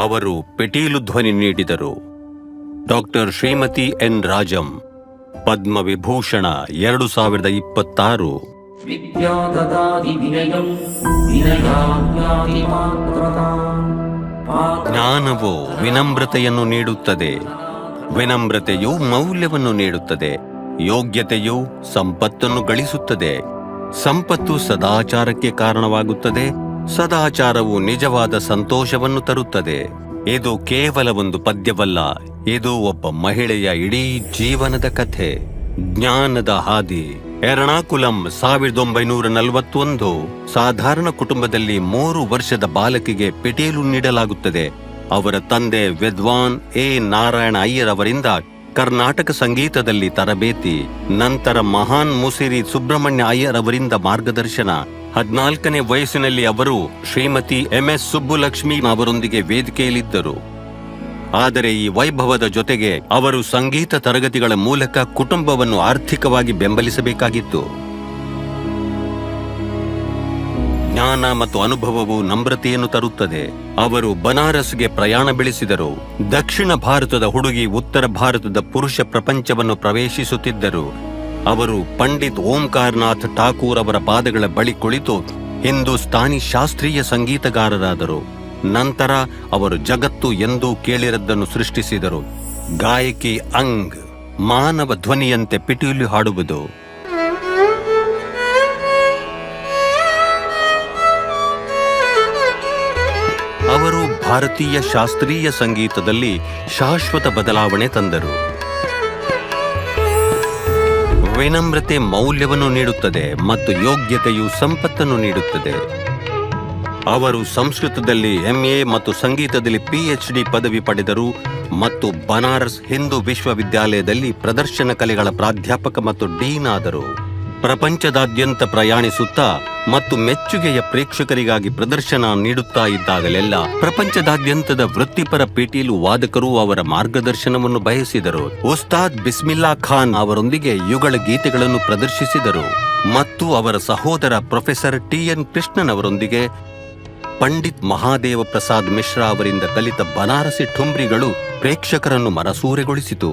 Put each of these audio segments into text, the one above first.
ಅವರು ಪೆಟೀಲು ಧ್ವನಿ ನೀಡಿದರು. Doctor Shrimati N Rajam, Padma Vibhushan 2026. ಜ್ಞಾನವು ವಿನಮ್ರತೆಯನ್ನು ನೀಡುತ್ತದೆ, ವಿನಮ್ರತೆಯು ಮೌಲ್ಯವನ್ನು ನೀಡುತ್ತದೆ, ಯೋಗ್ಯತೆಯು ಸಂಪತ್ತನ್ನು ಗಳಿಸುತ್ತದೆ, ಸಂಪತ್ತು ಸದಾಚಾರಕ್ಕೆ ಕಾರಣವಾಗುತ್ತದೆ, ಸದಾಚಾರವು ನಿಜವಾದ ಸಂತೋಷವನ್ನು ತರುತ್ತದೆ. ಇದು ಕೇವಲ ಒಂದು ಪದ್ಯವಲ್ಲ, ಇದು ಒಬ್ಬ ಮಹಿಳೆಯ ಇಡೀ ಜೀವನದ ಕಥೆ. ಜ್ಞಾನದ ಹಾದಿ. ಎರ್ಣಾಕುಲಂ 1941. ಸಾಧಾರಣ ಕುಟುಂಬದಲ್ಲಿ 3 ವರ್ಷದ ಬಾಲಕಿಗೆ ಪೆಟೀಲು ನೀಡಲಾಗುತ್ತದೆ. ಅವರ ತಂದೆ ವಿದ್ವಾನ್ ಎ ನಾರಾಯಣ ಅಯ್ಯರ್ ಅವರಿಂದ ಕರ್ನಾಟಕ ಸಂಗೀತದಲ್ಲಿ ತರಬೇತಿ, ನಂತರ ಮಹಾನ್ ಮುಸಿರಿ ಸುಬ್ರಹ್ಮಣ್ಯ ಅಯ್ಯರ್ ಅವರಿಂದ ಮಾರ್ಗದರ್ಶನ. 14ನೇ ವಯಸ್ಸಿನಲ್ಲಿ ಅವರು ಶ್ರೀಮತಿ MS ಸುಬ್ಬುಲಕ್ಷ್ಮಿ ಅವರೊಂದಿಗೆ ವೇದಿಕೆಯಲ್ಲಿದ್ದರು. ಆದರೆ ಈ ವೈಭವದ ಜೊತೆಗೆ ಅವರು ಸಂಗೀತ ತರಗತಿಗಳ ಮೂಲಕ ಕುಟುಂಬವನ್ನು ಆರ್ಥಿಕವಾಗಿ ಬೆಂಬಲಿಸಬೇಕಾಗಿತ್ತು. ಜ್ಞಾನ ಮತ್ತು ಅನುಭವವು ನಮ್ರತೆಯನ್ನು ತರುತ್ತದೆ. ಅವರು ಬನಾರಸ್ಗೆ ಪ್ರಯಾಣ ಬೆಳೆಸಿದರು. ದಕ್ಷಿಣ ಭಾರತದ ಹುಡುಗಿ ಉತ್ತರ ಭಾರತದ ಪುರುಷ ಪ್ರಪಂಚವನ್ನು ಪ್ರವೇಶಿಸುತ್ತಿದ್ದರು. ಅವರು ಪಂಡಿತ್ ಓಂಕಾರನಾಥ್ ಠಾಕೂರ್ ಅವರ ಪಾದಗಳ ಬಳಿ ಕುಳಿತು ಹಿಂದೂಸ್ತಾನಿ ಶಾಸ್ತ್ರೀಯ ಸಂಗೀತಗಾರರಾದರು. ನಂತರ ಅವರು ಜಗತ್ತು ಎಂದೂ ಕೇಳಿರದ್ದನ್ನು ಸೃಷ್ಟಿಸಿದರು. ಗಾಯಕಿ ಅಂಗ್, ಮಾನವ ಧ್ವನಿಯಂತೆ ಪಿಟೀಲು ಹಾಡುವುದು. ಅವರು ಭಾರತೀಯ ಶಾಸ್ತ್ರೀಯ ಸಂಗೀತದಲ್ಲಿ ಶಾಶ್ವತ ಬದಲಾವಣೆ ತಂದರು. ವಿನಮ್ರತೆ ಮೌಲ್ಯವನ್ನು ನೀಡುತ್ತದೆ ಮತ್ತು ಯೋಗ್ಯತೆಯು ಸಂಪತ್ತನ್ನು ನೀಡುತ್ತದೆ. ಅವರು ಸಂಸ್ಕೃತದಲ್ಲಿ MA ಮತ್ತು ಸಂಗೀತದಲ್ಲಿ PhD ಪದವಿ ಪಡೆದರು ಮತ್ತು ಬನಾರಸ್ ಹಿಂದೂ ವಿಶ್ವವಿದ್ಯಾಲಯದಲ್ಲಿ ಪ್ರದರ್ಶನ ಕಲೆಗಳ ಪ್ರಾಧ್ಯಾಪಕ ಮತ್ತು ಡೀನ್ ಆದರು. ಪ್ರಪಂಚದಾದ್ಯಂತ ಪ್ರಯಾಣಿಸುತ್ತಾ ಮತ್ತು ಮೆಚ್ಚುಗೆಯ ಪ್ರೇಕ್ಷಕರಿಗಾಗಿ ಪ್ರದರ್ಶನ ನೀಡುತ್ತಾ ಇದ್ದಾಗಲೆಲ್ಲ ಪ್ರಪಂಚದಾದ್ಯಂತದ ವೃತ್ತಿಪರ ಪಿಟೀಲು ವಾದಕರು ಅವರ ಮಾರ್ಗದರ್ಶನವನ್ನು ಬಯಸಿದರು. ಉಸ್ತಾದ್ ಬಿಸ್ಮಿಲ್ಲಾ ಖಾನ್ ಅವರೊಂದಿಗೆ ಯುಗಳ ಗೀತೆಗಳನ್ನು ಪ್ರದರ್ಶಿಸಿದರು ಮತ್ತು ಅವರ ಸಹೋದರ ಪ್ರೊಫೆಸರ್ TN ಕೃಷ್ಣನ್ ಅವರೊಂದಿಗೆ ಪಂಡಿತ್ ಮಹಾದೇವ ಪ್ರಸಾದ್ ಮಿಶ್ರಾ ಅವರಿಂದ ಕಲಿತ ಬನಾರಸಿ ಠುಮ್ರಿಗಳು ಪ್ರೇಕ್ಷಕರನ್ನು ಮನಸೂರೆಗೊಳಿಸಿತು.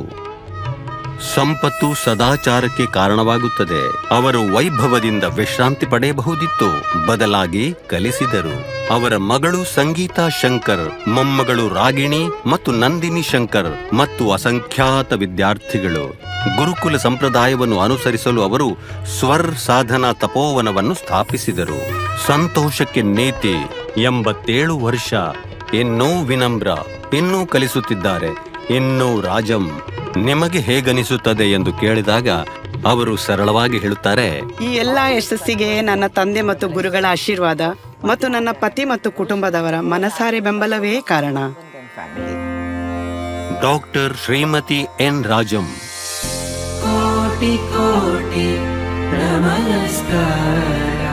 ಸಂಪತ್ತು ಸದಾಚಾರಕ್ಕೆ ಕಾರಣವಾಗುತ್ತದೆ. ಅವರು ವೈಭವದಿಂದ ವಿಶ್ರಾಂತಿ ಪಡೆಯಬಹುದಿತ್ತು, ಬದಲಾಗಿ ಕಲಿಸಿದರು. ಅವರ ಮಗಳು ಸಂಗೀತಾ ಶಂಕರ್, ಮೊಮ್ಮಗಳು ರಾಗಿಣಿ ಮತ್ತು ನಂದಿನಿ ಶಂಕರ್ ಮತ್ತು ಅಸಂಖ್ಯಾತ ವಿದ್ಯಾರ್ಥಿಗಳು. ಗುರುಕುಲ ಸಂಪ್ರದಾಯವನ್ನು ಅನುಸರಿಸಲು ಅವರು ಸ್ವರ್ ಸಾಧನಾ ತಪೋವನವನ್ನು ಸ್ಥಾಪಿಸಿದರು. ಸಂತೋಷಕ್ಕೆ ನೀತಿ. 87 ವರ್ಷ. ಇನ್ನೂ ವಿನಮ್ರ, ಇನ್ನೂ ಕಲಿಸುತ್ತಿದ್ದಾರೆ, ಇನ್ನೂ ರಾಜಂ. ನಿಮಗೆ ಹೇಗನಿಸುತ್ತದೆ ಎಂದು ಕೇಳಿದಾಗ ಅವರು ಸರಳವಾಗಿ ಹೇಳುತ್ತಾರೆ, ಈ ಎಲ್ಲ ಯಶಸ್ಸಿಗೆ ನನ್ನ ತಂದೆ ಮತ್ತು ಗುರುಗಳ ಆಶೀರ್ವಾದ ಮತ್ತು ನನ್ನ ಪತಿ ಮತ್ತು ಕುಟುಂಬದವರ ಮನಸಾರೆ ಬೆಂಬಲವೇ ಕಾರಣ. Doctor Shrimati N Rajam. ಕೋಟಿ ಕೋಟಿ ನಮಸ್ಕಾರ.